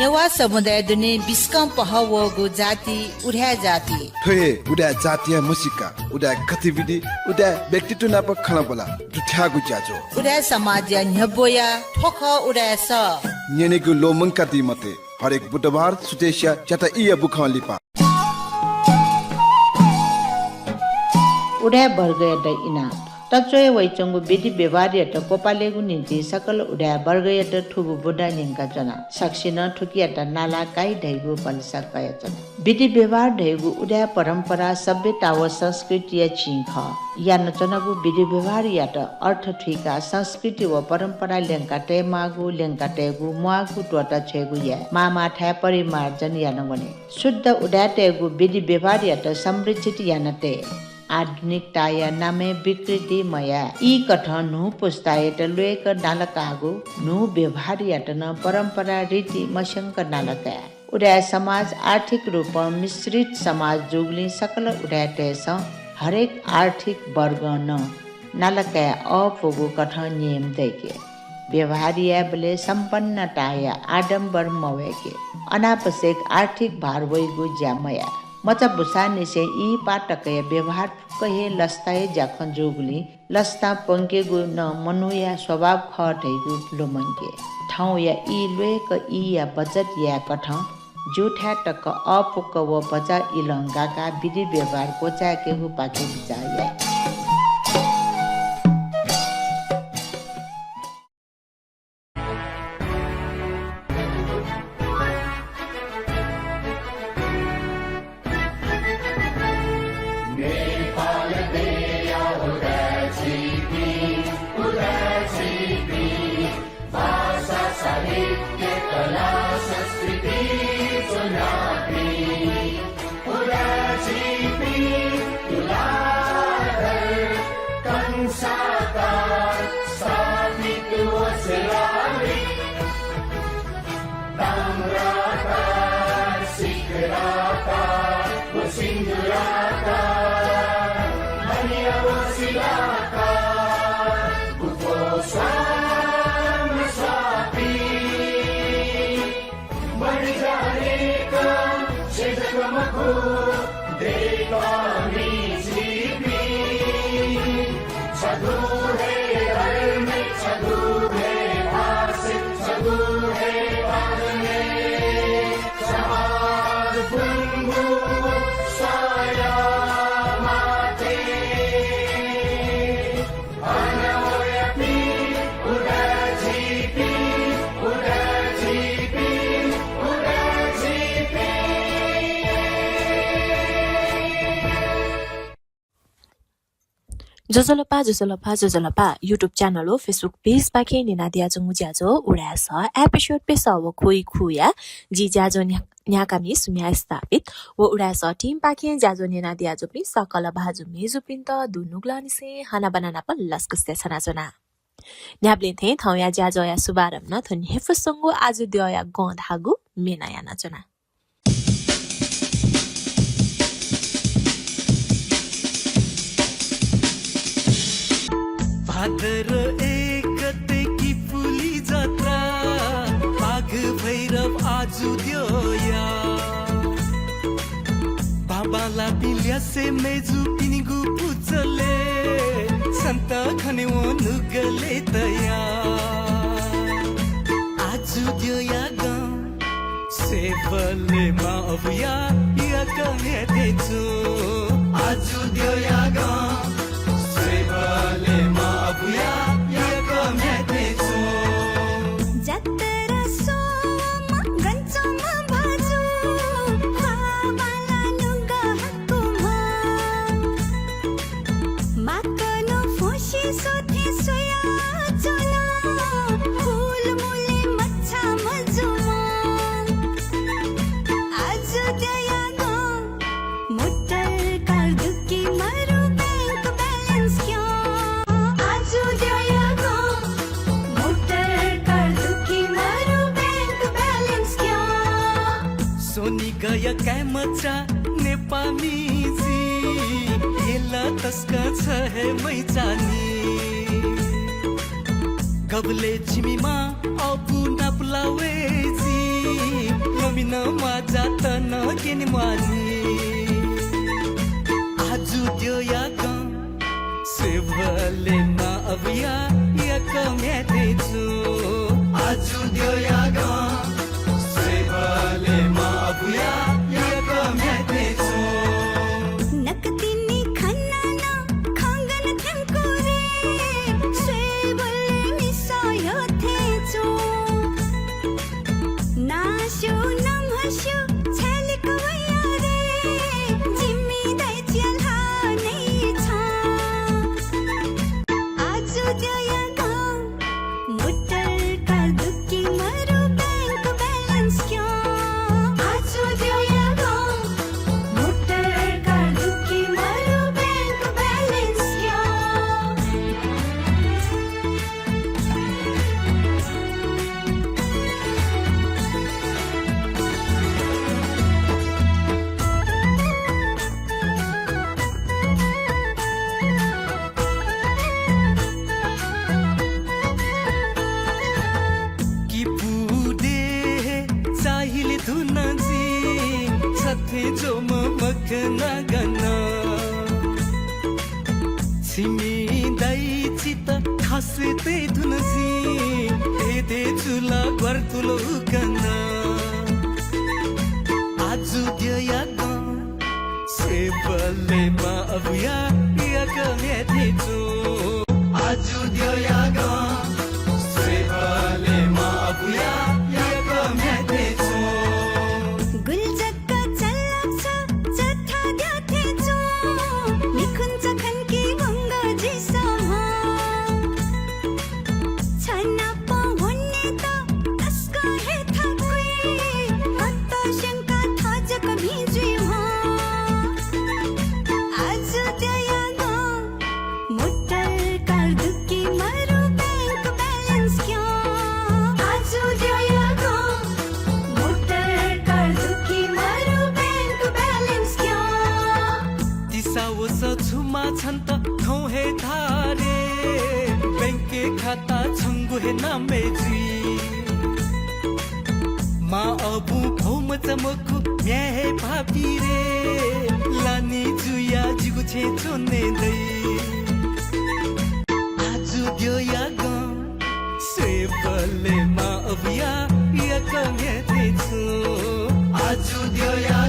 नेवा समुदाय दुने बिस्कम पहवगु जाति उड्या जाति थोए उडा जातीय मुसिका उडा गतिविधि उडा व्यक्तित्व नाप खना बोला दुठ्यागु ज्याजो उडा समाज न्यबोया ठोख उडा स नेनेगु लोमंका दिमते हरेक बुधबार सुतेशिया चता इया बुखा लिपा उडा वर्ग द इना तचोय वैचंगु बेदी व्यवहार्य त कोपालेगु निम्ति सकल उडा वर्ग द ठुबु बुडा निंका जना साक्षी न ठुकिया त नाला काई ढैगु पलसा कय जना बेदी व्यवहार ढैगु उडा परम्परा सभ्यता व संस्कृति छिख या नचनगु बेदी व्यवहार या त अर्थ ठिका संस्कृति व परम्परा लेंका ते मागु लेंका तेगु मुआगु टोटा छेगु या मामा ठा परिमार्जन या नगने शुद्ध उडा तेगु बेदी व्यवहार या त संरक्षित या नते आधुनिकता या नामे विकृति मया ई कथन नु पुस्ताय त लेक नालकागु नु व्यवहार या त न परम्परा रीति मशंक नालका उडा समाज आर्थिक रूप मिश्रित समाज जुगली सकल उडा तेस हरेक आर्थिक वर्ग न नालका अपुगु कथन नियम दैके व्यवहारिया बले सम्पन्नता या आडम्बर मवेके अनावश्यक आर्थिक भार वैगु ज्यामया मचा बुसा निसे ई पाटकय व्यवहार कहे लस्ताए जाखन जोगली लस्ता पंकेगु न मनुया स्वभाव खटैगु लोमंगे ठाउँ या ई लेक ई या बजट या कठ जुठा टक अपुक व बजा इलंगाका विधि व्यवहार कोचा के पाके बिचाया जोजोलपा YouTube channel हो Facebook page बाखे निना दिया जंगु ज्याजो उडा स एपिसोड पे सव खोइ खुया जी ज्याजो न्या कामी सुम्या स्थापित वो उडा स टीम पाखे ज्याजो निना दिया जो पनि सकल भाजु मेजु पिन त दुनुगला निसे हाना बनाना प लस्कस्ते छना जना न्याब्ले थे थौया ज्याजो या सुबारम न थन हेफसंगु आज दया गधागु मेनाया नचना भाद्र एकते की पुली जात्रा आग भैरव आजु द्योया बाबाला पिल्या से मेजु पिनिगु पुचले संत खने वो नुगले तया आजु द्योया गा सेवले मा अबुया या कने देछु आजु द्योया गा सेवले मा अबुया या कने देछु जत्रा सोम गन्छम भाजु हावाला नुगा हकुमा माकनो फोशी सोथे सोया चला फूल मुले मच्छा मजुमा आज दया गो मोटर कार दुकी मारू बैंक बैलेंस क्या आज दया गो मोटर कार दुकी मारू बैंक बैलेंस क्या सोनी गया काय मचा नेपामी जी हेला तस्का छ है मैचानी कबले छिमीमा अबु नपलावे जी न माझा तन केन माझी आजु त्यो या सेवले मा अबिया या कम्याते छु आजु त्यो या सेवले मा अबिया या कम्याते छु नकतिनी खन्ना खंगन थेंको रे सेवले मिसायो थेचो नाशो नमहशो छेलिको वया रे जिम्मी दाइ चला नै छ आजु त्यो या मोटर कार दुखी मरो बैंक बैलेंस क्यों आजु त्यो या मोटर कार दुखी मरो बैंक बैलेंस क्यों कि पुदे चाहिए धुना जी छथे जो मखना गना छिमी दाई चित खासते धुन जी दे चुला गर्तुलो गना आजु दिया सेवले मा अबिया या कम्याते छु आजु दिया सेवले मा अबिया या कम्याते छु गुलजक्का चल्लाक्छ जथा द्याथे छु निखुन्छ खन्की गङ्गा जिसम छना पहुन्ने त अस्का हे थक्वे अत्त शङ्का थाजक भिजुइ आज त्यया मोटर कार दुखी मरो बैंक बैलेंस क्यों आज त्यया मोटर कार दुखी मरो बैंक बैलेंस क्यों दिसावस छुमा छन् त खौ हे धारे बैंके खाता छङ्गु हे नामे जी मा अबु भौम चमकु म्या हे भापी रे लानी जुया जिगु छे चोने दै आजु दियो या सेवले मा अबिया या कम्याते छु आजु दियो या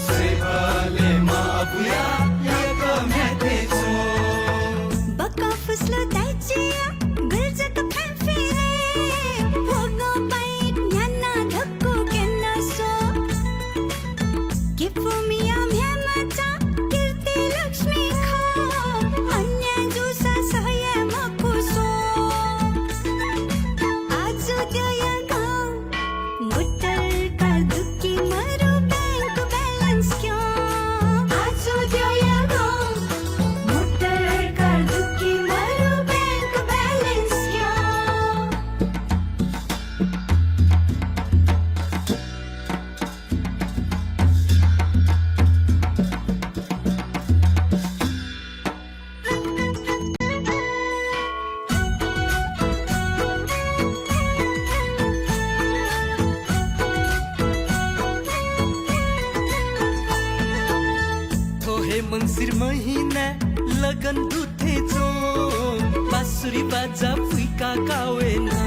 सेवले मा अबिया या कम्याते छु बका फुस्लो दाइचिया गुलजक फैफिरे भोगो बाइक न्याना धक्को केन्ना सो किफुमिया म्यामाचा कीर्ति लक्ष्मी खो अन्य जुसा सय मकुसो आज त्यो या मोटर कार दुखी मरो बैंक बैलेंस क्यों आज त्यो या मोटर कार दुखी मरो बैंक बैलेंस क्यों थोहे मंसिर महीना लगन दुथे छो बाँसुरी बाजा फुइका कावेना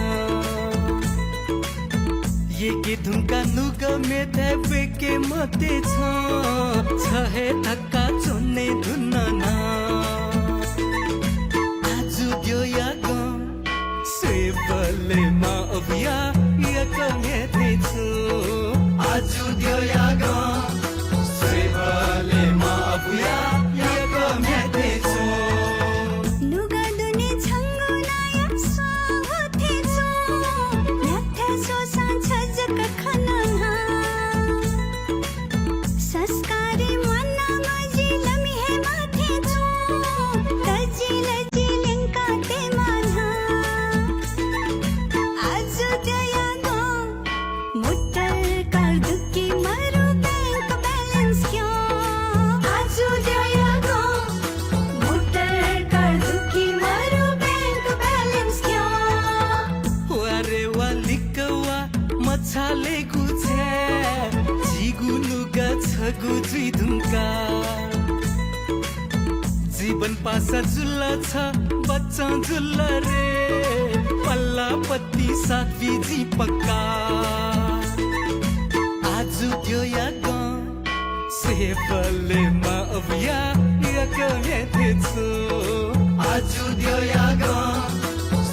ये के धुनका नुग मेथे बेके मते छहे धक्का चोन्ने धुन्ना आजु दियो या सेवले मा अबिया या कम्याते छु आजु दियो या सेवले मा अबिया या कम्याते छु नुगा दुने छंगो नाया स्वावथे छु न्याथे सो सांछ जक खनहा संस्कारी मना मजी लमी हे माथे छु तजी लजी लिंका ते माना आज त्यया मोटर कार दुखी मरो बैंक बैलेंस क्यों आज त्यया मोटर कार दुखी मरो बैंक बैलेंस क्यों वारे वालिकवा मछाले गुछे गुजी धुम्का जीवन पासा जुल्ला छ बच्चा जुल्ला रे पल्ला पत्ती साथी जी पक्का आज त्यो या सेपले मा अभिया यकमे थिछु आज त्यो या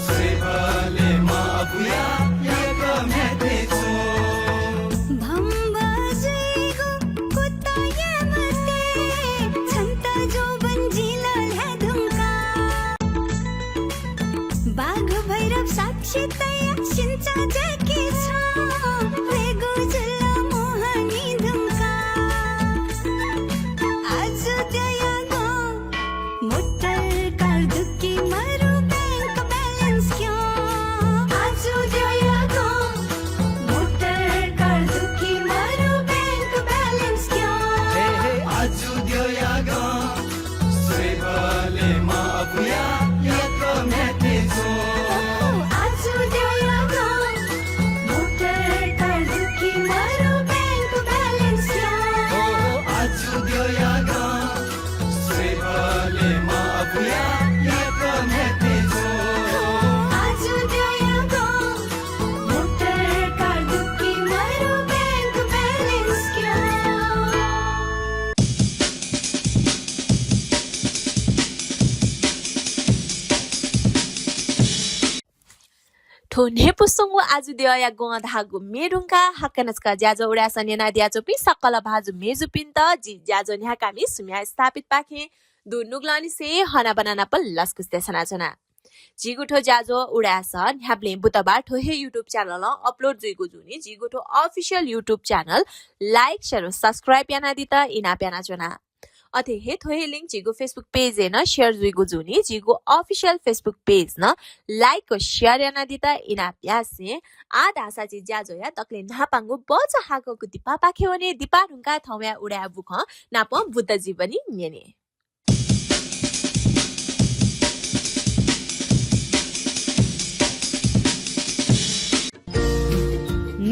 सेपले मा अभिया यकमे थिछु शितया शिंचा जकी छो वेगो जुल्ला मोहनी धुमका आज दया गो मोटर कार दुकी मारू बैंक बैलेंस क्यों आज दया गो मोटर कार दुकी मारू बैंक बैलेंस क्यों आज दया गो सेवाले मा अभिया यकमे थिछु ठोने पुसुंगु आजु देया गोंगा धागु मेरुंका हक्कनस्का ज्याजो उडासने नादिया चोपी सकल भाजु मेजु पिन्त जी ज्याजो न्या कामी सुम्या स्थापित पाखे दु नुगलानी से हना बनाना पल लस्कुस्ते सनाचना जिगुठो ज्याजो उडास न्याब्ले बुधबार ठोहे युट्युब च्यानल अपलोड जुइगु जुनी जिगुठो official YouTube channel like share subscribe याना दिता इना प्याना चना अथे हे थोहे लिंक जिगु फेसबुक पेज न शेयर जुइगु जुनी जिगु अफिशियल फेसबुक पेज न लाइक को शेयर याना दिता इना प्यासे आ दासा जी ज्याजो या तकले नापांगु बच हाको कु दिपा पाखे वने दिपा ढुंगा थौया उडा बुख नाप बुद्ध जीवनी न्यने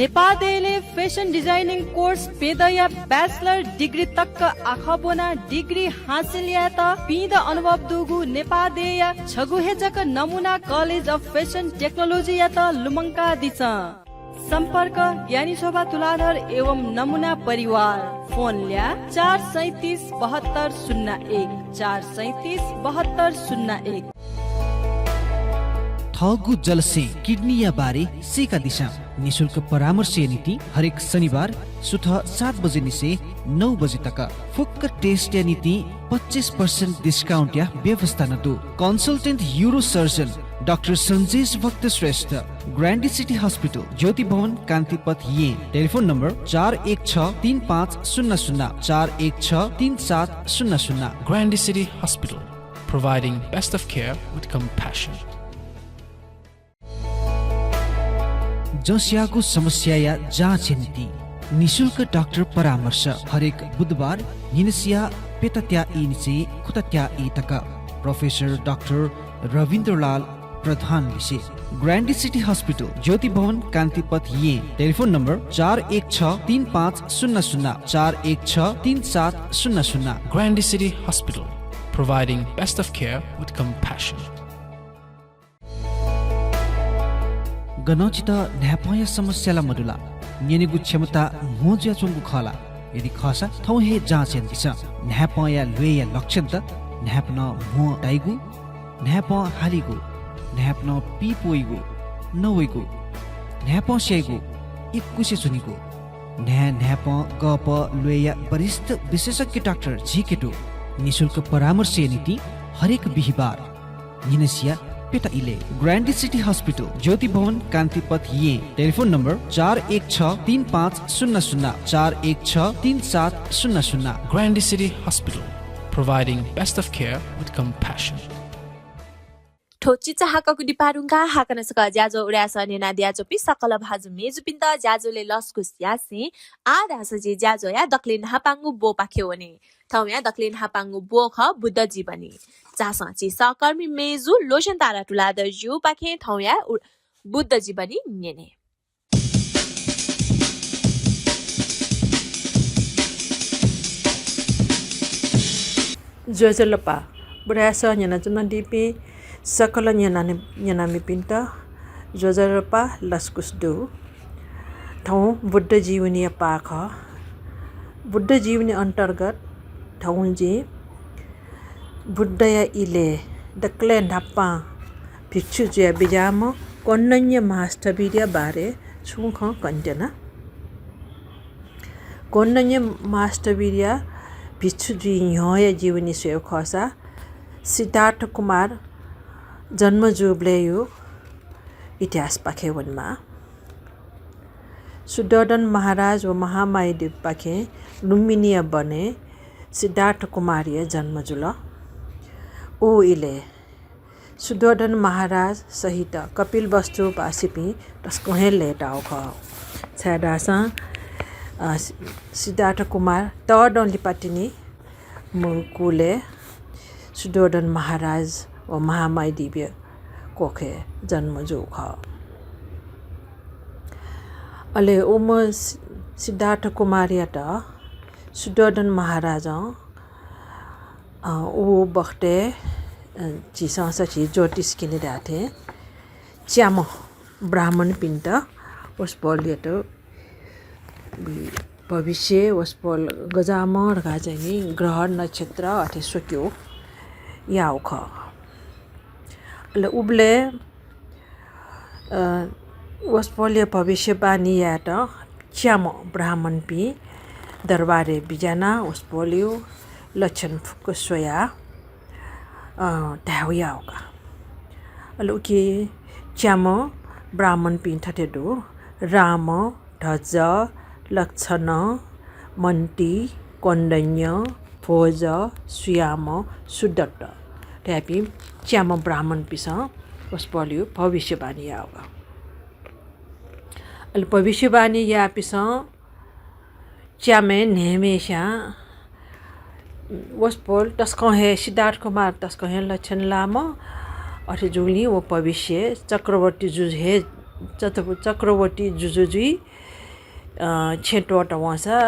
नेपालले फेसन डिजाइनिङ कोर्स पेदया ब्याचलर डिग्री तक आखबोना डिग्री हासिल या त पिद अनुभव दुगु नेपालदेया छगुहेजक नमुना कलेज अफ फेसन टेक्नोलोजी या त लुमंका दिछ संपर्क ज्ञानी शोभा तुलाधर एवं नमुना परिवार फोन ल्या 4377201 4377201 थगु जलसे किडनी या बारे सेका दिशा निशुल्क परामर्श नीति हरेक शनिबार सुथ 7 बजे निसे 9 बजे तक फुक्क टेस्ट या नीति 25% डिस्काउंट या व्यवस्था नदु consultant euro surgeon doctor Sanjesh भक्त श्रेष्ठ ग्रान्डी सिटी हॉस्पिटल ज्योति भवन कान्तिपथ ये telephone number 41635000 41633700 Grandy City Hospital, providing best of care with compassion. जसियाको समस्या या जाँच नीति निशुल्क डाक्टर परामर्श हरेक बुधबार निनसिया पेतत्या इनिसे खुतत्या इ तक प्रोफेसर डाक्टर रविन्द्रलाल प्रधान विशेष ग्रान्डी सिटी हॉस्पिटल ज्योति भवन कान्तिपथ ये telephone number 41635000 41633700 Grandy City Hospital, providing best of care with compassion. गनचित न्यापया समस्याला मडुला नेनेगु क्षमता मोज्या चुंगु खला यदि खसा थौ हे जाँच दिस न्यापया लुया लक्षण त न्यापन मो डाइगु न्याप हालिगु न्यापन पिपोइगु नवइगु न्याप सेगु इकुसे सुनिगु न्याप गप लुया वरिष्ठ विशेषज्ञ डाक्टर झिकेटु निशुल्क परामर्श नीति हरेक बिहीबार निनसिया पेटा इले ग्रान्डी सिटी हॉस्पिटल ज्योति भवन कान्तिपथ ये telephone number 41635000 41633700 Grandy City Hospital, providing best of care with compassion. ठोची चाहकको डिपारुङका हाकनसक ज्याजो उडास नेना दिया चोपी सकल भाजु मेजु पिन्त ज्याजोले लस्कुस यासे आधासजी ज्याजो या दक्लिन हापांगु बो पाखे वने थौया दक्लिन हापांगु बो ख बुद्ध जीवनी चासची सहकर्मी मेजु लोशन तारा टुलादर जु पाखे थौया बुद्ध जीवनी नेने जोजलपा बुढासा न्याना जुना डिपी सकल न्याना मी पिन्ट जोजलपा लस्कुसडु ठाउँ बुद्ध जीवनी पाख बुद्ध जीवनी अन्तर्गत ठाउँ जी बुद्धया इले दक्ले ढाप्पा भिक्षु जुया बिजाम कन्नन्य महाष्टवीर्य बारे छुख कन्टेना कन्नन्य महाष्टवीर्य भिक्षु जी ह्य जीवनी सेव खसा सिद्धार्थ कुमार जन्म जुब्लेयु इतिहास पाखेवनमा सुदर्शन महाराज व महामाई देव पाखे लुम्बिनिया बने सिद्धार्थ कुमारीय जन्म जुल ओ इले सुदर्शन महाराज सहित कपिल वस्तु पासिपी तस्कोहे लेटाओ ख छाडासा सिद्धार्थ कुमार तडन लिपाटिनी मुकुले सुदर्शन महाराज व महामाई दिव्य कोखे जन्म जो ख अले ओम सिद्धार्थ कुमारियाट सुदर्शन महाराज ओ बख्ते चिसा सची ज्योतिष किने दाथे च्याम ब्राह्मण पिन्ट उस बोलिएट भविष्य उस बोल गजाम गाजनी ग्रह नक्षत्र अथे सोक्यो याउ ख अले उबले उस बोलिए भविष्यवाणी याट च्याम ब्राह्मण पी दरबारे बिजाना उस बोलियो लक्षण फुक सोया त्याहुया होगा अलो कि च्याम ब्राह्मण पिन ठटेडु राम ध्वज लक्षण मन्टी कण्डन्य भोज सुयाम सुदत्त ट्यापी च्याम ब्राह्मण पिस उस बोलियो भविष्यवाणी होगा अल भविष्यवाणी या पिस च्यामे नेमेशा वस्पोल तस्को है सिद्धार्थ कुमार तस्को है लक्षण लाम अथे जुली वो भविष्य चक्रवर्ती जुज है चक्रवर्ती जुजुजी छेटोट वसा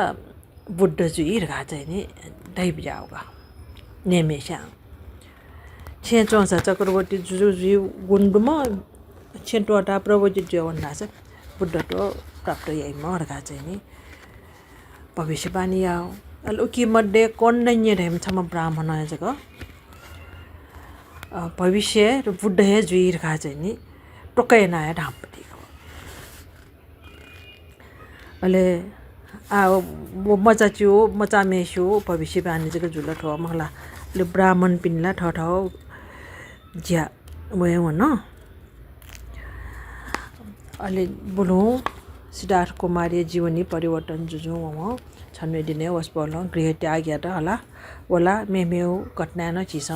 बुद्ध जुई रखा चाहिए दैव जाओगा नेमेशा छेचोंसा चक्रवर्ती जुजुजी गुंडुमा छेटोटा प्रवजित जो वन्ना से बुद्ध तो प्राप्त यही म रखा चाहिए भविष्यवाणी आओ अलुकी मध्ये कन्नन्य रेम छम ब्राह्मण है जगह भविष्य र बुद्ध है जुइर खा चाहिँ टोकै ना ढाम्पति अले आ वो मचाच्यो मचामेशो भविष्यवाणी जगह जुल ठो मला ले ब्राह्मण पिनला ठ ठ ज्या वय न अले बोलो सिद्धार्थ कुमारी जीवनी परिवर्तन जुजु वहाँ छन्वे दिने वस बोल गृह त्याग या होला वला मेमेउ घटना न चिस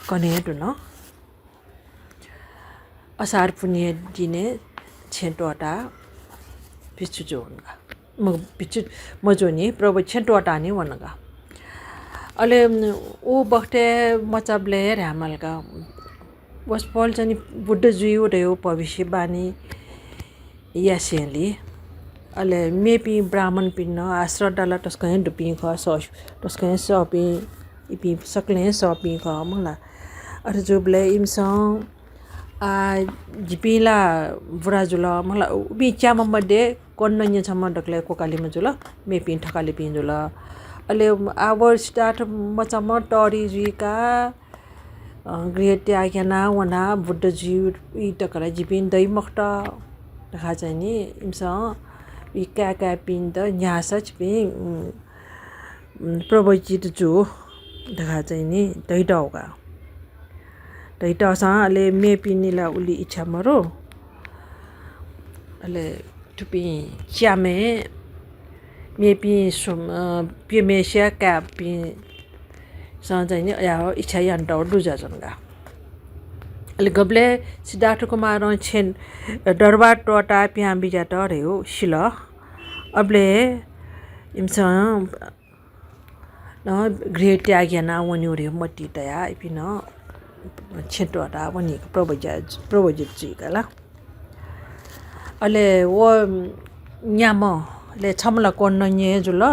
कनेट न असार पुण्य दिने छेटोटा पिछु जोनगा म पिछु मजोनी प्रभु छेटोटा नि वनगा अले ओ बखते मचाबले रामलगा वस बोल चाहिँ बुद्ध जुइयो रह्यो भविष्यवाणी यासेली अले मेपी ब्राह्मण पिन्न आश्रदाला तस्कहे डुपी ख सस तस्कहे सपी इपी सकले सपी ख मला अरे जोबले इमस आ जिपिला बुराजुला मला उबी च्याम मध्ये कन्नन्य छम डकले कोकालीमा जुल मेपी ठकाली पिजुल अले आवर स्टार्ट मचम टरी जुइका गृह त्यागना वना बुद्ध जीव इ टकरा जिपिन दै मखटा देखा चाहिँ नि इमस इ का पिन त यहाँ सच पे प्रवचित जो देखा चाहिँ नि दैडौगा दैडसा अले मे पिनिला उली इच्छा मरो अले टुपी च्यामे मे पि पिमेसिया का पि सा चाहिँ नि या इच्छा यान्ट दुजा जनगा अले गबले सिद्धार्थ कुमार छेन दरबार टोटा पिया बिजा टर्यो शिल अबले इमस न गृह त्यागना वन्युरे मट्टी तया इपिन छेटोटा वनि प्रवजित जिगला अले वो न्याम ले छमला कोन्नन्ये जुल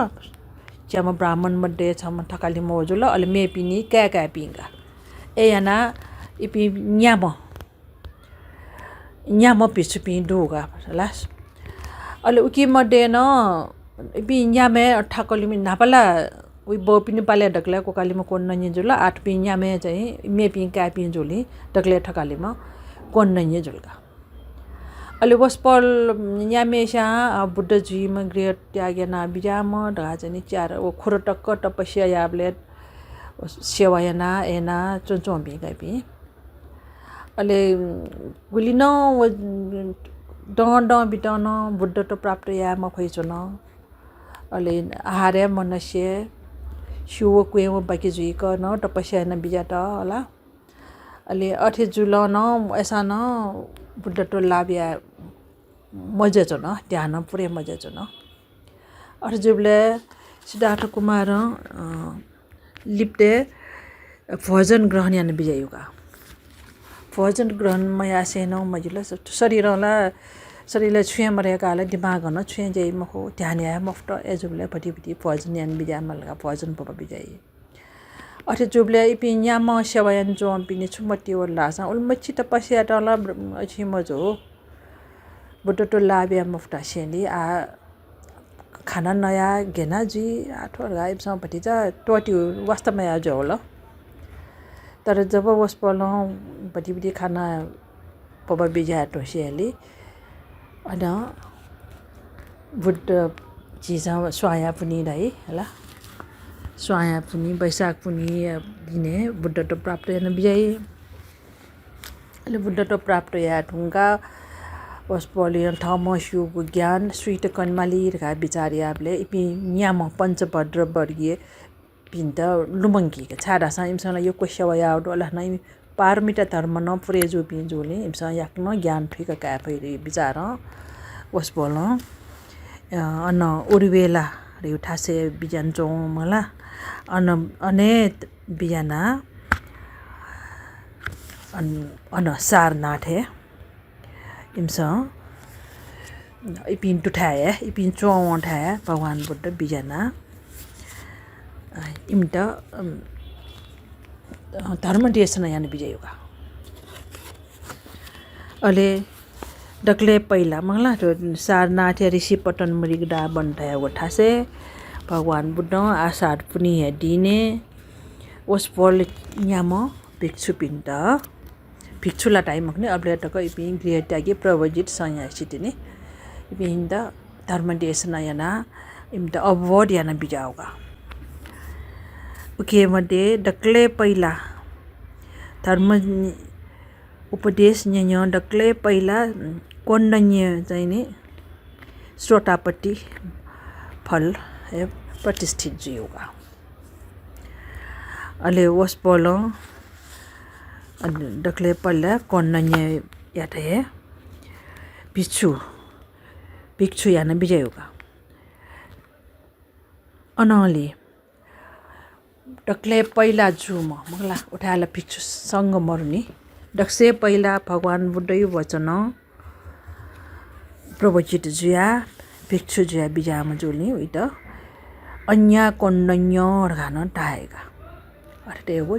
च्यामा ब्राह्मण मध्ये छम ठकाली मोजुल अले मेपिनी क्या पिंगा ए याना इपि न्याम पिछु पि डोगा लास अले उकी मध्ये न इपि न्यामे ठकाली मि नापला उइ बोपिनी पाले डकले कोकाली म कोन ननि जुल आठ पि न्यामे चाहिँ मेपि क्या पि जुली डकले ठकाली म कोन ननि जुलगा अले वसपल न्यामेशा बुद्ध जी म ग्रेट त्यागेना बिजाम ढा चाहिँ चार ओ खुरो टक्क तपस्या याबले सेवायना एना चोचो बि गपि अले गुलिन डन बिटन बुद्ध त प्राप्त या म खैचन अले आहारे मनस्य शिव क्वेम बाकी जुइ क न तपस्या न बिजा त होला अले अठे जुल न ऐसा न बुद्ध त लाबिया मजा छ न ध्यान पुरै मजा छ न अठे जुबले सिद्धार्थ कुमार लिप्ते भोजन ग्रहण यान बिजायुगा भोजन ग्रहण मया सेन मजिला शरीरले छुया मरेकाले दिमाग न छुया जाइ मखो ध्यान या मफ्ट एजुबले भटी भोजन यान बिजा मलगा भोजन पप बिजाइ अठे जुबले इपि न्याम सेवायन जो पिने छुमति वल्लासा उल्मछि तपस्या तला अछि मजो बुद्ध तो लाबिया मफ्टा सेली आ खाना नया गेना जी आठो गाइब स भटिजा टोटी वास्तवमा या जो होला तर जब वस पल भटी खाना पब बिजा तो सेली अना बुद्ध चिजा स्वाया पुनि रही होला स्वाया पुनि बैशाख पुनि दिने बुद्ध तो प्राप्त यान बिजाइ अले बुद्ध तो प्राप्त या ढुंगा वसपलियन थमस्युको ज्ञान श्रीत कन्माली रका विचार्याबले इपि न्याम पञ्चभद्र वर्गीय पिन्त लुमङ्गी छाडासा इमसँग यो क्वेसेवा याउडो अला नै पारमिता धर्म न पुरेजु पिन्जुले इमसँग याक्न ज्ञान ठिक का फैरि विचार वसपल अन उर्वेला रे उठासे बिजान जो मला अने बियाना अन सारनाथे इमसा इपिन टुठाए इपिन चों ठाए भगवान बुद्ध बिजना इमता धर्म देशन यान बिजयुगा अले डकले पहिला मंगला सारनाथ ऋषि पटन मरिगडा बनथाय वठासे भगवान बुद्ध आषाढ पुनि दिने ओसपल न्याम भिक्षु पिण्ड भिक्षुला टाइम पनि अबले टक इपि गृह त्यागी प्रवजित सया सिटिने इपि हिंद धर्म देशन याना इमत अवोड याना बिजाउगा उके मध्ये डकले पहिला धर्म उपदेश न्य डकले पहिला कोण्डन्य चाहिँ नि श्रोतापट्टि फल प्रतिष्ठित जियोगा अले वसपल डकले पहिला कोण्डन्य याथे भिक्षु याना बिजयुगा अनली डकले पहिला जुम मगला उठाला भिक्षु संग मर्नी डक्से पहिला भगवान बुद्धै वचन प्रवचित जुया भिक्षु जुया बिजामा जुल्नी उइट अन्य कोण्डन्य गान टाएगा अरे वो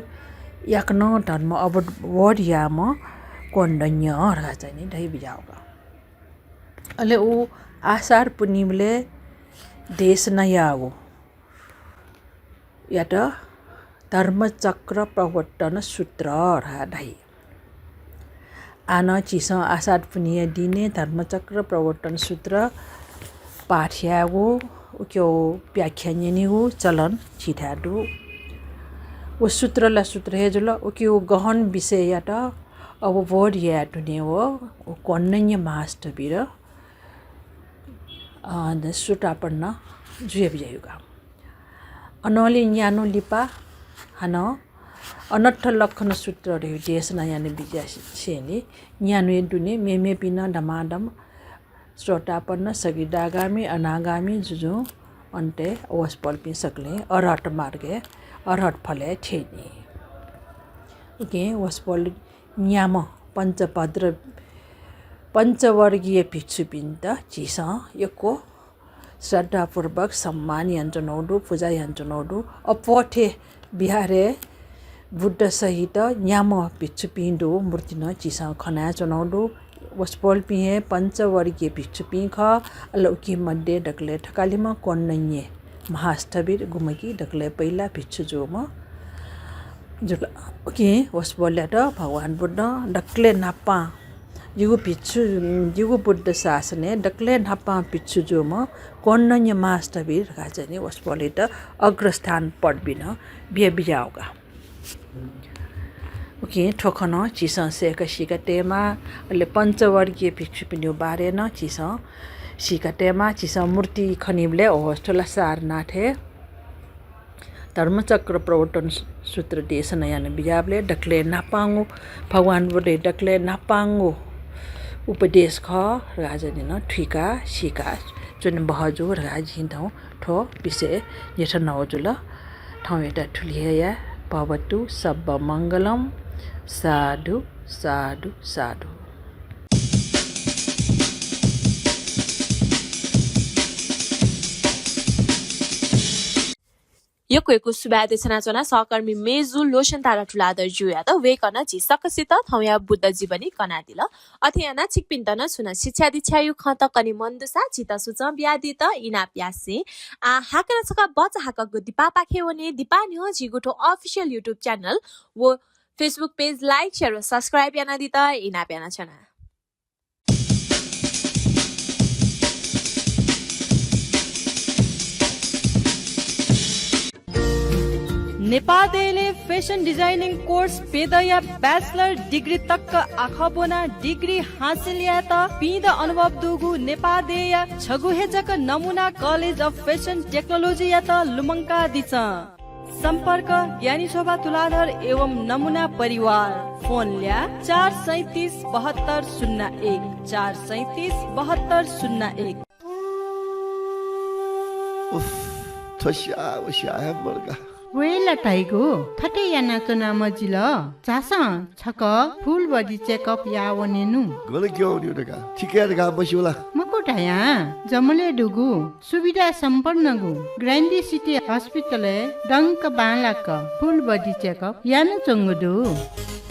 याकन धर्म अब वड याम कोण्डन्य हर्गा चाहिँ ढै बिजाउगा अले ऊ आषाढ पुनिमले देश नयागो यात धर्मचक्र प्रवर्तन सूत्र ढाई आन चिस आषाढ पुनिय दिने धर्मचक्र प्रवर्तन सूत्र पाठ्यागो उक्यो व्याख्यानिगो चलन छिठाडु वो सूत्रला सूत्र हेजुल उक्यो गहन विषय यात अब वर्ड या टुने हो कोण्डन्य मास्ट बिर सुटापन्न जुय बिजयुगा अनली न्यानो लिपा हन अनर्थ लक्षण सूत्र रे देश नयाने बिजा सेनी न्यानो दुने मेमे पिन डमाडम श्रोतापन्न सगिदागामी अनागामी जुजु अन्ते वसपल पि सकले अरहट मार्गे अरहट फले छेनी ओके वसपल न्याम पञ्चभद्र पञ्चवर्गीय भिक्षु पिन्त चिस यको श्रद्धापूर्वक सम्मान यन्त्रनौडु पूजा यन्त्रनौडु अपोठे बिहारे बुद्ध सहित न्याम भिक्षु पिंडो मूर्ति न चिसा खना चनौडु वस्पोल पिहे पंचवर्गीय भिक्षु पिंख अलौकी मध्ये डकले ठकालीमा कोन्नये महास्थवीर गुमकी डकले पहिला भिक्षु जोमा जुल ओके वस्पोल त भगवान बुद्ध डकले नापा युगु भिक्षु युगु बुद्ध शासने डकले नापा भिक्षु जोमा कोन्नये महास्थवीर गाजने वस्पोल त अग्रस्थान पडबिन बिया बियाउगा ओके ठोखन चिसा सेका सिका टेमा अहिले पञ्चवर्गीय भिक्षु पिन्यो बारेन चिसा सिका टेमा चिसा मूर्ति खनिबले होस्टला सार नाथे धर्मचक्र प्रवर्तन सूत्र देशन यान बिजाबले डकले नापांगो भगवान बुद्धे डकले नापांगो उपदेश ख राजनी न ठिका सिका जुन बहजो राजिन ठो विषय यथ नवजुल ठाउँ एउटा ठुलिया भवतु सब मङ्गलम साधु साधु साधु यो कोइको सुबादे छनाचना सहकर्मी मेजु लोशन तारा ठुलादर जुया त वे कन झि सकसित थौया बुद्ध जीवनी कना दिल अथयाना छिकपिन्तन छुना शिक्षा दीक्षा यु खत कनि मन्दुसा चिता सुच ब्यादि त इना प्यासे आ हाकरा छका बच हाकको दिपा पाखे वने दिपा न्यो झिगुठो अफिशियल युट्युब च्यानल वो फेसबुक पेज लाइक शेयर र सब्स्क्राइब याना दि त इना प्याना छना नेपादेले फेसन डिजाइनिङ कोर्स पेदया ब्याचलर डिग्री तक आखबोना डिग्री हासिल या त पिद अनुभव दुगु नेपादेया छगुहेजक नमुना कलेज अफ फेसन टेक्नोलोजी या त लुमङ्का दिछ सम्पर्क ज्ञानी शोभा तुलाधर एवं नमुना परिवार फोन ल्या 4377201 4377201 थस्या वस्या मर्गा वेला टाइगो थटे याना चना मजिल चासा छक फुल बडी चेकअप या वनेनु गले क्यों नि उडका ठिकै रगा बस्योला मको टाया जमले दुगु सुविधा सम्पन्न गु ग्रान्डी सिटी हस्पिटल डंक बालाक फुल बडी चेकअप याना चंगदु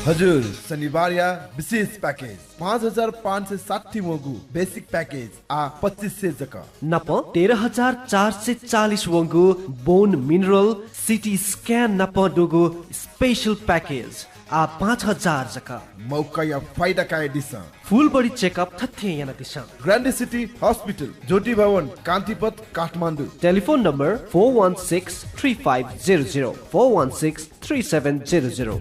हजुर शनिबार या विशेष पैकेज 5560 वंगु बेसिक पैकेज आ 2500 जका नप 13440 वंगु बोन मिनरल सिटी स्क्यान नप दुगु स्पेशल पैकेज आ 5000 जका मौका या फाइदा का दिशा फुल बडी चेकअप थथे याना दिशा ग्रान्डी city hospital Jyoti Bhawan Kantipath Kathmandu telephone number 416350 416370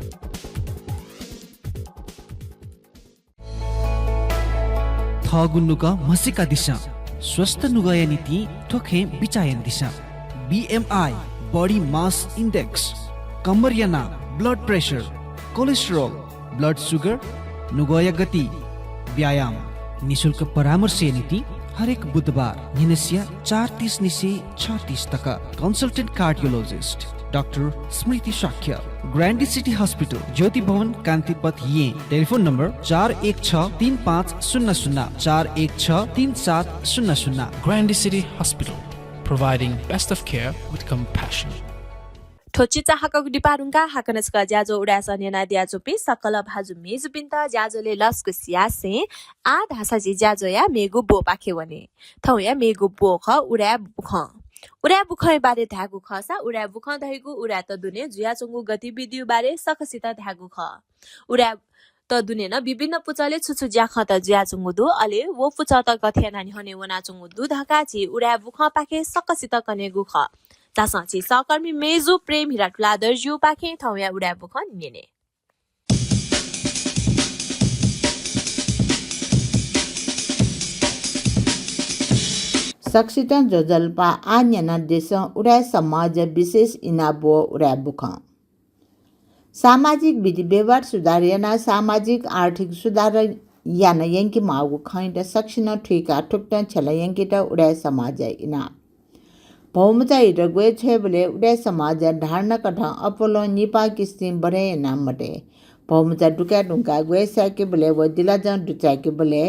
थगुन्नुका मसिका दिशा स्वस्थ नुगय नीति ठोखे बिचायन दिशा BMI बॉडी मास इंडेक्स कमरियाना blood pressure cholesterol blood sugar नुगय गति व्यायाम निशुल्क परामर्श नीति हरेक बुधबार निनसिया 4:30 निसे 6:30 तक कंसल्टेंट कार्डियोलॉजिस्ट डॉक्टर स्मृति शाक्य ग्रान्डी सिटी हॉस्पिटल ज्योति भवन कान्तिपथ ये telephone number 416350 41633700 Grandy City Hospital, providing best of care with compassion. ठोचिचा हाकक डिपारुङका हाकनसका ज्याजो उडास नेना द्याजोपे सकल भाजु मेजु पिन्ता ज्याजोले लस्क सियासे आ धासाजी ज्याजो या मेगु बो पाखे वने थौ या मेगु बो ख उडा बुखै बारे धागु खसा उडा बुख धैगु उडा त दुने जुया चंगु गतिविधि बारे सकसित धागु ख उडा त दुने न विभिन्न पुचले छुछु ज्या ख त ज्या चंगु दु अले वो पुच त गथे नानी हने वना चंगु दु धका छि उडा बुख पाखे सकसित कनेगु ख तासाची सहकर्मी मेजु प्रेम हिराटुला दर्जु पाखे थौया उडा बुख निने सक्सिता जोजल्पा आन्यना देश उडा समाज विशेष इनाबो उडा बुख सामाजिक विधि व्यवहार सुधार याना सामाजिक आर्थिक सुधार याना यंकी मागु खैंड सक्सिन ठिका ठुक्ट छला यंकी त उडा समाज इना बहुमचा इरगवे छेबले उडा समाज धारण कथा अपोलो निपा किस्तिम बरे नाम मटे बहुमचा दुका दुका गवे साके बले व दिला जन दुचा के बले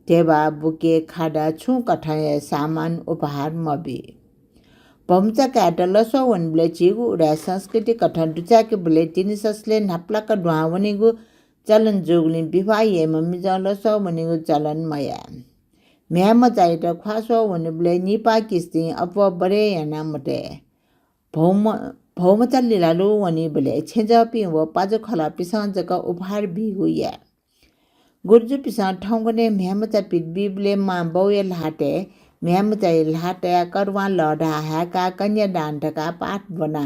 टेबा बुके खाडा छु कठाय सामान उपहार मबी पमचा काट लसो वन ब्ले चिगु उडा संस्कृति कठन दुचा के ब्ले तिनी ससले नाप्ला का दुआवनीगु चलन जोगली विवाह ये मम्मी लसो वनीगु चलन मया म्याम चाहिए तो ख्वासो वन ब्ले निपा किस्ती अपो बरे याना मटे भौम चल्ली लालू वनी ब्ले छेजा पि वो पाजो खला पिसान जका उपहार बिगु या गुर्जु पिसान ठौंगने म्याम चा पिदबी ब्ले मा बौये लाटे म्याम चाहिँ लाटे करवा लडा हाका कन्यादान ढका पाठ बना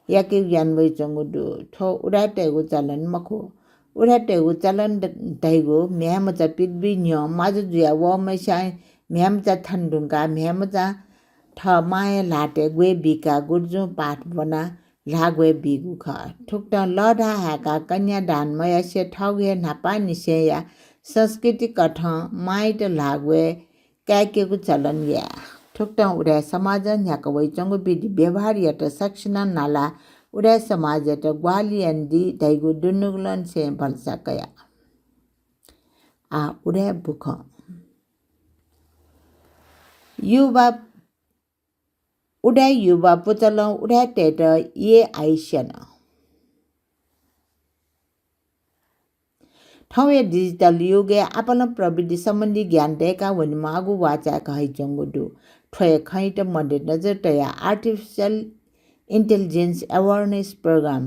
याके ज्ञान वै चंगुदु ठो उडाटेगु चलन मखो उडाटेगु चलन दैगु म्याम चा पिदबी न्यो माजु जुया व मैसाय म्याम चा थन्दुंगा म्याम चा ठ माय लाटे गवे बिका गुर्जु पाठ बना लागवे बिगु ख ठुक्ता लडा हाका कन्यादान मया से ठगे नापा निसेया संस्कृति कठ माइट लागवे काकेको चलन या ठुक्टा उडा समाज न्याक वैचंगु विधि व्यवहार या त सक्सन नाला उडा समाज त ग्वाली अन्दी दैगु दुनुगलन से भल्सा कया आ उडा बुख युवा पुतल उडा टेट ये आइसन ठौए डिजिटल युगे आपल प्रविधि सम्बन्धी ज्ञान देका वनि मागु वाचा कहै चंगुदु ठोय खैट मडे नजर तया आर्टिफिशियल इंटेलिजेंस अवेयरनेस प्रोग्राम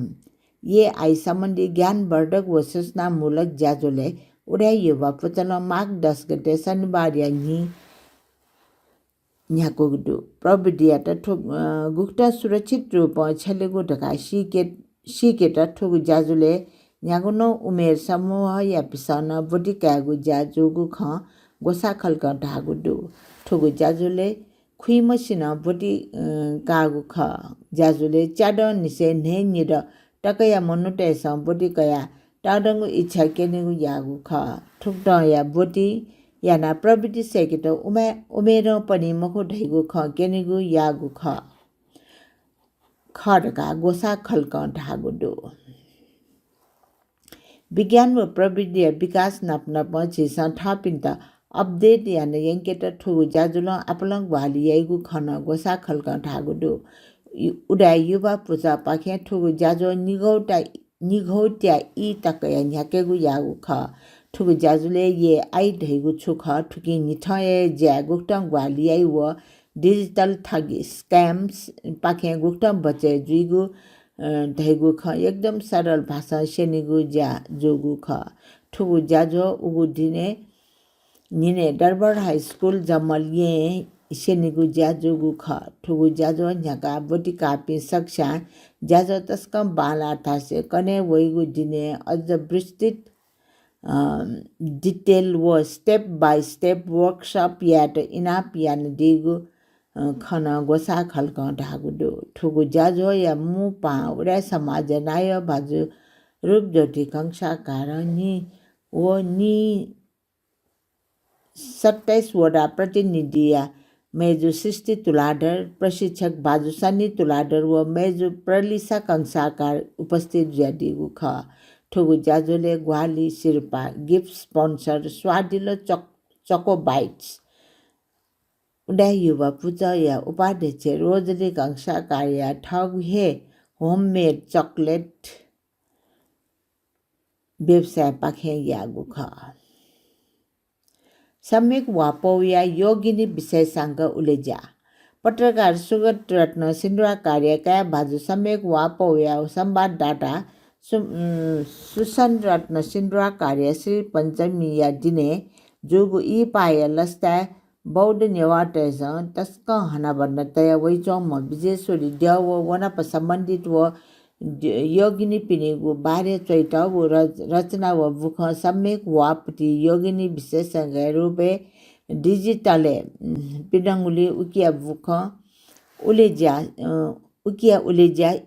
ये आई सम्बन्धी ज्ञान वर्धक व सूचनामूलक ज्याजोले उडा युवा पुतल माघ 10 गते शनिबार नि न्याकोगु प्रविधि त गुप्त सुरक्षित रूप छलेगु ढका सिकेट ठुगु ज्याजोले न्यागुनो उमेर समूह या पिसन बुटिकागु ज्याजुगु ख गोसा खल्क ढागुदु ठुगु ज्याजुले खुइ मसिन बुटि कागु ख ज्याजुले च्याड निसे ने निर टकया मनुटे स बुटिकया टाडंगु इच्छा केनेगु यागु ख ठुक्ट या बुटि याना प्रविधि सेकेट उमेर पनि मखु ढैगु ख केनेगु यागु ख खडका गोसा खल्क ढागुदु विज्ञान व प्रविधि विकास नाप्न पछि थपिन त अपडेट याना यंकेट ठुगु ज्याजुल आपलङ वाली याइगु खन गोसा खल्क ढागुदु उडा युवा पुजा पाखे ठुगु ज्याजो निगौट्या इ तकया न्याकेगु यागु ख ठुगु ज्याजुले ये आई ढैगु छुख ठुकी निठय ज्या गुक्टङ वाली याइ व डिजिटल ठगी स्क्याम्स पाखे गुक्टङ बचे जुइगु ढैगु ख एकदम सरल भाषा सेनिगु ज्या जोगु ख ठुगु ज्याजो उगु दिने निने दरबार हाई स्कूल जमल ये सेनिगु ज्या जोगु ख ठुगु ज्याजो न्याका बोटी कापी सक्छा ज्याजो तस्कम बाला थासे कने वइगु दिने अझ विस्तृत डिटेल व स्टेप बाय स्टेप वर्कशॉप यात इनाप यान दिगु खन गोसा खल्क ढागुदु ठुगु ज्याजो या मु पा उडा समाज नाय बाजु रूप ज्योति कंसा कारणी ओ नि 27 वडा प्रतिनिधि या मेजु सृष्टि तुलाधर प्रशिक्षक बाजु सन्नी तुलाधर व मेजु प्रलिसा कंसाकार उपस्थित ज्यादिगु ख ठुगु ज्याजोले ग्वाली शिरपा गिफ्ट स्पोन्सर स्वादिलो चको बाइट्स उडा युवा पूजा या उपाध्यक्ष रोजली कंसा कार्य ठग हे होममेड चॉकलेट व्यवसाय पाखे यागु ख सम्यक वापो या योगिनी विषय सांग उलेजा पत्रकार सुगत रत्न सिन्धुवा कार्यका बाजु सम्यक वापो या संवाददाता सुसन रत्न सिन्धुवा कार्य श्री पञ्चमी या दिने जोगु इ पाय लस्ता बौद्ध नेवाटेस तस्क हना बन्न तया वैचौम विजेश्वरी देव वनप सम्बन्धित व योगिनी पिनेगु बारे चैता व रचना व बुख सम्यक वापति योगिनी विशेषज्ञ रूपे डिजिटले पिडंगुली उकिया बुख उलेजा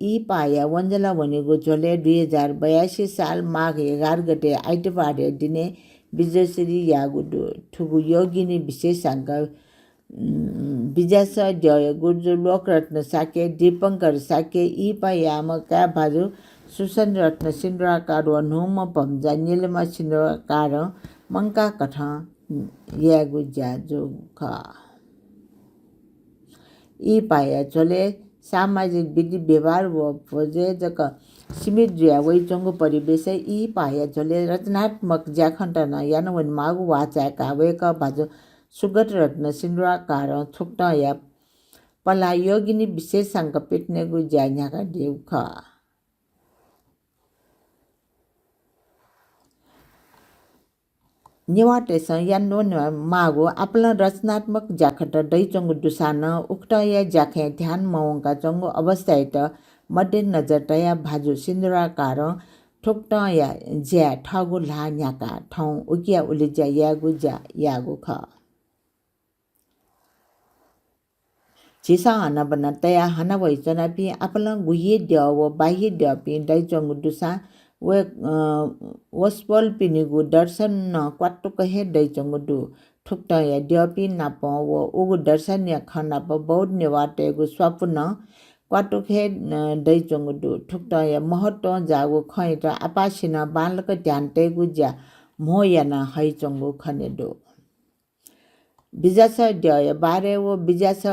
इ पाया वञ्जला वनेगु झोले 2082 साल माघ 11 गते आइतबार दिने विजयश्री यागुदु ठुगु योगिनी विशेषज्ञ विजस जय गुर्जु लोकरत्न साके दीपंकर साके इ पायामका बाजु सुसन रत्न सिन्धुवाकार व नोम पम्जा नीलमा सिन्धुवाकार मंका कथा यागु ज्याजो ख यी पाया चले सामाजिक विधि व्यवहार व प्रयोजक सीमित जुया वैचंगु परिवेश यी पाया चले रचनात्मक ज्याखण्टन यानवन मागु वाचाका वेक भाजो सुगत रत्न सिंद्राकार थुक्ट या पला योगिनी विशेष अंक पिटने गु ज्याका देव ख निवाटेसन या नोन मागो आपला रचनात्मक ज्याखट दैचंगु दुसान उक्त या ज्याखे ध्यान मौंका चंगु अवस्थायत मध्य नजर तया भाजु सिंदुराकार ठोक्ट या ज्या ठगु ला न्याका ठौ उकिया उलिज्या यागु ज्या यागु ख चिसा हना बना तया हना वैचना पि आपला गुये द्याव बाह्य द्या पि दैचंगु दुसा वे वस्पल पिनिगु दर्शन न क्वाटुक हे दैचंगु दु ठुक्ट या द्यापि नाप व उगु दर्शन या खनाप बौद्ध निवाटेगु स्वप्न क्वाटुक हे दैचंगु दु ठुक्ट या महत्व जागु खैट आपासिन बालक ध्यानतेगु ज्या मो याना हैचंगु खने दु बिजास द्य बारे व बिजास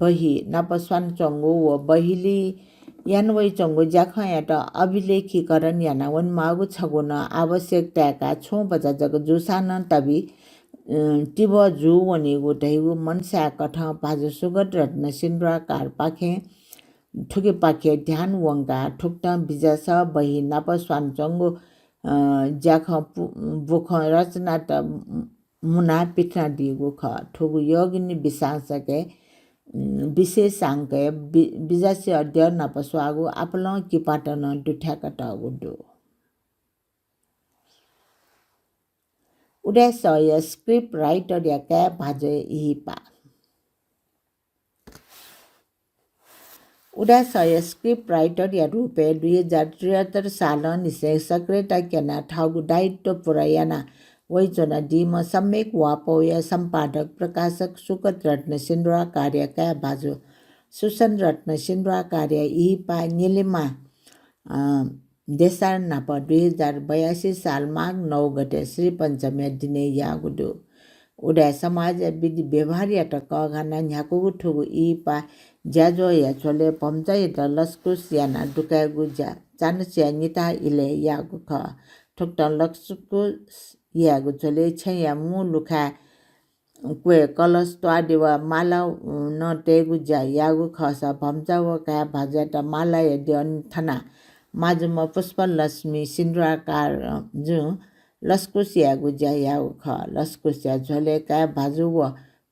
बही नापस्वान चंगु व बहिली यानवै चंगु ज्याखयाट अभिलेखीकरण याना वन मागु छगुन आवश्यकताका छो बजा जग जुसान तबी टिब जु वनिगु दैगु मनसा कठ पाजु सुगत रत्न सिंद्राकार पाखे ठुके पाखे ध्यान वंगा ठुक्ट बिजास बही नापस्वान चंगु ज्याख बुख रचना त मुना पिठना दिगु ख ठुगु योगिनी विशासके विशेषांक बिजासी अध्ययन नपस्वागु आपला कि पाटन दुठ्याकट गुडु उडे सय स्क्रिप्ट राइटर या क्या भाजे इहिपा उडा सय स्क्रिप्ट राइटर या रूपे 2073 साल निसे सक्रेता केना ठागु दायित्व पुरायाना वैचना दिम सम्यक वापो या संपादक प्रकाशक सुकत रत्न सिंद्रा कार्य क्या बाजु सुसन रत्न सिंद्रा कार्य इहिपा निलिमा देसार नाप 2082 साल माघ 9 गते श्री पञ्चमी दिने यागुडु उडा समाज विधि व्यवहार या त कगाना न्याकुगु ठुगु इहिपा ज्याजो या छोले पम्चाइ त लस्कुस याना दुकागु ज्या चानस्या निता इले यागु ख ठुक्ट लस्कुस यागु छोले छया मु लुखा क्वे कलश त्वादिवा माला न तेगु ज्या यागु खसा भम्चा व का भाजा त माला यदि थना माजुम पुष्प लक्ष्मी सिंद्राकार जु लस्कुस यागु ज्या यागु ख लस्कुस या झोले का भाजु व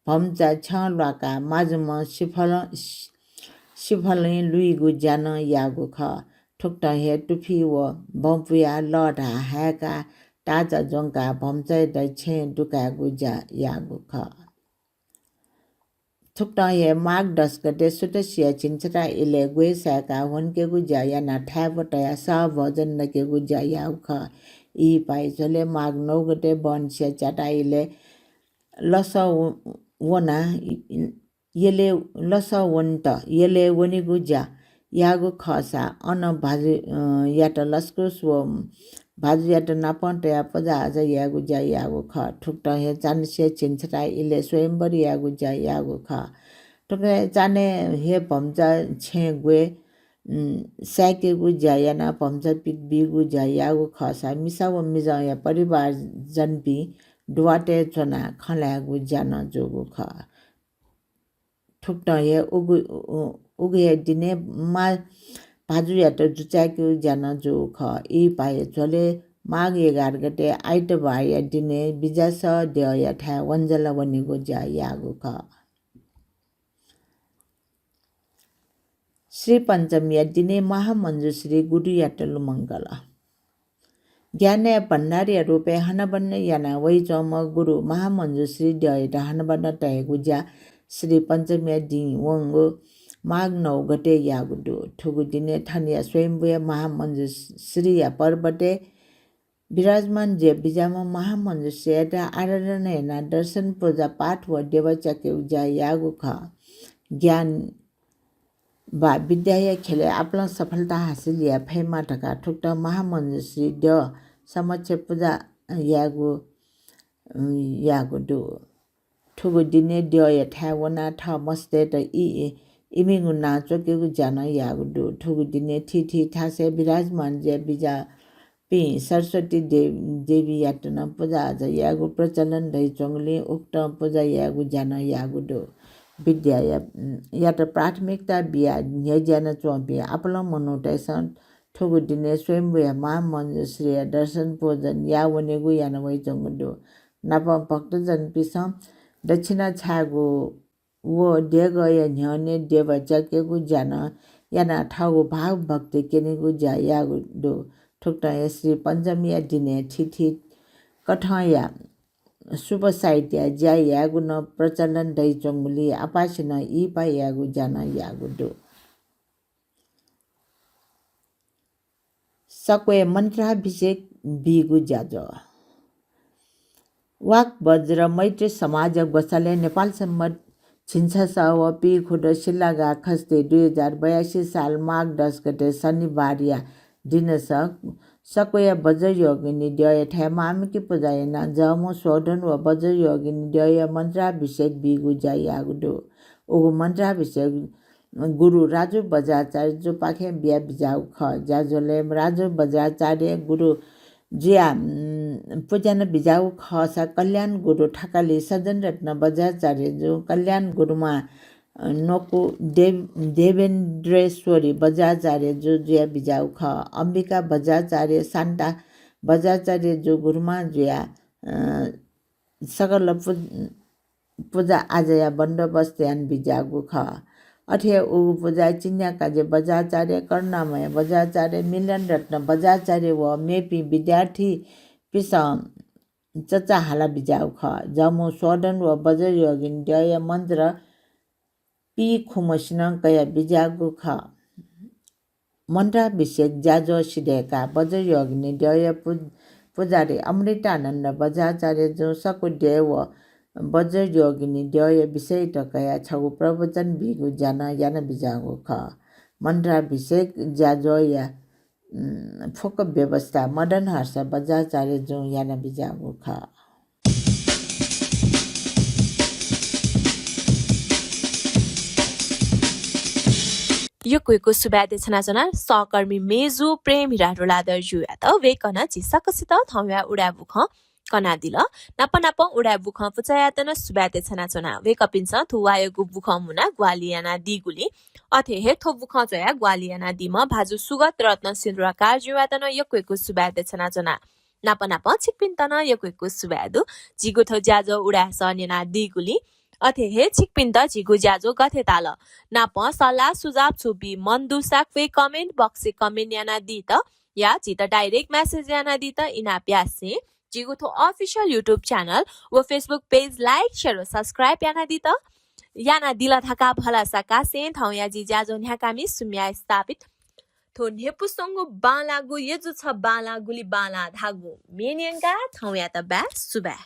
भम्चा छ लका माजुम सिफल लुइगु ज्यान यागु ख ठुक्ट हे टुफी व बम्पुया लडा हाका ताजा जंका भम्चाइ दै छे दुकागु ज्या यागु ख थुक्ट हे माघ 10 गते सुतसिया चिन्चटा इले गुए साका वनकेगु ज्या याना ठ्याबटया स भजन नकेगु ज्या यागु ख इ पाइ चले माघ 9 गते बनसिया चाटा इले लस वना येले लस वन्त येले वनिगु ज्या यागु खसा अन भाजु यात लस्कुस व भाजु यात नापन्टया पजा आज यागु ज्या यागु ख ठुक्ट हे चानसे चिन्चटा इले स्वयंवर यागु ज्या यागु ख ठुक्ट चाने हे भम्चा छे गुए स्याकेगु ज्या याना भम्चा पिक बिगु ज्या यागु खसा मिसा व मिजा या परिवार जनपी दुवाटे चना खलागु ज्यान जोगु ख ठुक्ट हे उगे दिने मा भाजु या त जुचाक्यु ज्यान जो ख इ पाए झोले माघ 11 गते आइतबार या दिने बिजास द्य या ठा वन्जला वनिगु ज्या यागु ख श्री पञ्चमी या दिने महामञ्जुश्री गुरु याटलु मङ्गल ज्ञान भण्डारी रूपे हनबन्न याना वै चम गुरु महामञ्जुश्री द्य हनबन्न तयगु ज्या श्री पञ्चमी दि वंगु माघ 9 गते यागुडु ठुगु दिने थानिया स्वयंभूय महामञ्जुश्री या पर्वते विराजमान जे बिजामा महामञ्जुश्री आराधना हेना दर्शन पूजा पाठ व देवचके उजा यागु ख ज्ञान बा विद्या या खेले आपला सफलता हासिल या फैमा ढका ठुक्ट महामञ्जुश्री द समक्ष पूजा यागु यागुदु ठुगु दिने ड्य थावना थ मस्ते त इमिगु नाचो केगु जान यागुदु ठुगु दिने ठिठी थासे विराजमान जे बिजा पि सरस्वती देवी यातन पूजा आज यागु प्रचलन दै चोंगले उक्त पूजा यागु जान यागुदु विद्या या त प्राथमिकता बिया न्याज्यान चोपि आपला मनोटेसन ठुगु दिने स्वयंभूया मा मञ्जुश्री दर्शन पूजन या वनेगु यान वै चोंगुदु नप भक्तजन पिसम दक्षिणा छागु वो देगय न्यने देव जकेगु जान याना ठागु भाव भक्ति केनेगु जा यागुदु ठुक्ता श्री पञ्चमी दिने ठिठी कठया शुभ साहित्य ज्या यागु न प्रचलन दै चोंगुली आपासिन इपा यागु जान यागुदु सकवे मन्त्राभिषेक बिगु जाजो वाक वज्र मैत्री समाज गोसाले नेपाल सम्मत छिन्छ व पी खुड शिलागा खस्ते 2082 साल माघ 10 गते शनिबार दिन सकया वज्र योगिनी ड्य ठ्यामामकी पूजायना जमो शोधन व वज्र योगिनी ड्य मन्त्राभिषेक बिगु जाय यागुदु उगु मन्त्राभिषेक गुरु राजु बजाचार्य जो पाखे बिया बिजाउ ख जाजोले राजु बजाचार्य गुरु जिया पूजन बिजाउ खसा कल्याण गुरु ठकाली सजन रत्न बजाचार्य जो कल्याण गुरुमा नोकु देवेन्द्रेश्वरी बजाचार्य जो जिया बिजाउ ख अम्बिका बजाचार्य शान्ता बजाचार्य जो गुरुमा जिया सकल पूजा आजया बन्दोबस्त यान बिजागु ख अठे उ पूजा चिन्या काजे बजाचार्य कर्णमय बजाचार्य मिलन रत्न बजाचार्य व मेपी विद्यार्थी पिसा चचा हाला बिजाउ ख जमो सोडन व बज्र योगिन ड्य मन्त्र पी खुमसिन कया बिजागु ख मन्त्राभिषेक जाजो सिडेका वज्र योगिनी ड्य पुजारी अमृतानन्द बजाचार्य जो सकु देव वज्र योगिनी ड्य विषय टकया छगु प्रवचन बिगु जान यान बिजागु ख मन्त्राभिषेक जाजो या फोक व्यवस्था मदन हर्ष बजाचार्य जो यान बिजागु ख यो कुइको सुबादे छनाजना सहकर्मी मेजु प्रेम हिराडोलादर जुया त वेकन जिसकसित थम्या उडा बुख कना दिल नाप उडा बुख पुचायातन सुबादे छनाचना वेकपिन्छ थुवायगु बुख मुना ग्वालियाना दिगुली अथे हे थो बुख जया ग्वालियाना दिम भाजु सुगत रत्न सिन्द्रकार जुयातन यो कुइको सुबादे छनाचना नाप छिकपिन्तन यो कुइको सुबादु जिगु थो ज्याजो उडा सनेना दिगुली अथे हे छिकपिन्त झिगु ज्याजो गथे ताल नाप सल्लाह सुझाव छुबी मन दुसाक वे कमेन्ट बक्स कमेन्ट याना दी त या जित डाइरेक्ट मैसेज याना दी त इना प्यासे जिगु थो ऑफिशियल यूट्यूब चैनल व फेसबुक पेज लाइक शेयर व सब्सक्राइब याना दी त याना दिला थका भला सका सेन थौ या जी ज्याजो न्याकामी सुम्या स्थापित थो नेपुसंगु बालागु यजु छ बालागुली बाला धागु मेनियंगा थौ या त बा सुबा